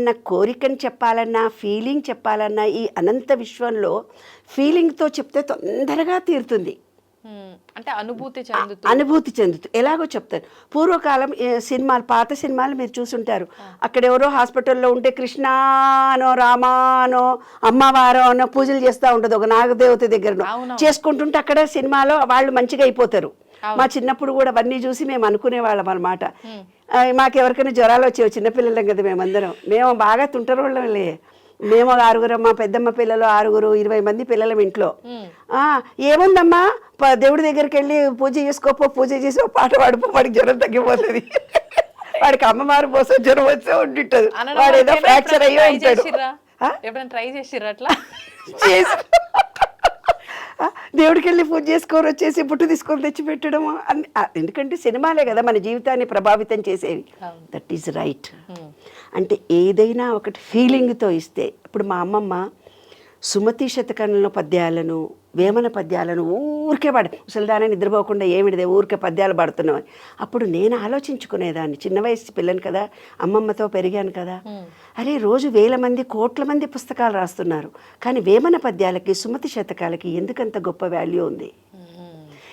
ఏదన్నా కోరికని చెప్పాలన్నా ఫీలింగ్ చెప్పాలన్నా ఈ అనంత విశ్వంలో ఫీలింగ్తో చెప్తే తొందరగా తీరుతుంది. అంటే అనుభూతి చెందుతూ ఎలాగో చెప్తాను. పూర్వకాలం సినిమాలు, పాత సినిమాలు మీరు చూసుంటారు. అక్కడ ఎవరో హాస్పిటల్లో ఉంటే కృష్ణానో రామానో అమ్మవారో అనో పూజలు చేస్తూ ఉంటుంది ఒక నాగదేవత దగ్గర చేసుకుంటుంటే అక్కడ సినిమాలో వాళ్ళు మంచిగా అయిపోతారు. మా చిన్నప్పుడు కూడా అవన్నీ చూసి మేము అనుకునేవాళ్ళం అనమాట. మాకు ఎవరికైనా జ్వరాలు వచ్చేవి, చిన్నపిల్లలం కదా మేమందరం, మేము బాగా తుంటరోళ్ళంలే. మేము 6 మా పెద్దమ్మ పిల్లలు 20 మంది పిల్లలం ఇంట్లో. ఏముందమ్మా దేవుడి దగ్గరికి వెళ్ళి పూజ చేసుకోపో, పూజ చేసి ఒక పాట పాడిపో, వాడికి జ్వరం తగ్గిపోతుంది. వాడికి అమ్మవారు పోసే జ్వరం వచ్చే ఉంటుంటది, వాడు ఏదో ఫ్రాక్చర్ అయ్యే ఉంటాడు. దేవుడికి వెళ్ళి పూజ చేసుకొని వచ్చేసి బుట్టు తీసుకొని తెచ్చి పెట్టడం. ఎందుకంటే సినిమాలే కదా మన జీవితాన్ని ప్రభావితం చేసేవి. That is right. అంటే ఏదైనా ఒకటి ఫీలింగ్తో ఇస్తే, ఇప్పుడు మా అమ్మమ్మ సుమతి శతకంలో పద్యాలను, వేమన పద్యాలను ఊరికే ముసలిదాన్ని నిద్రపోకుండా ఏమిటిదే ఊరికే పద్యాలు పాడుతున్నావు. అప్పుడు నేను ఆలోచించుకునేదాన్ని, చిన్న వయసు పిల్లని కదా, అమ్మమ్మతో పెరిగాను కదా, అరే రోజు 1000 మంది 1,00,00,000 మంది పుస్తకాలు రాస్తున్నారు, కానీ వేమన పద్యాలకి సుమతి శతకాలకి ఎందుకంత గొప్ప వాల్యూ ఉంది?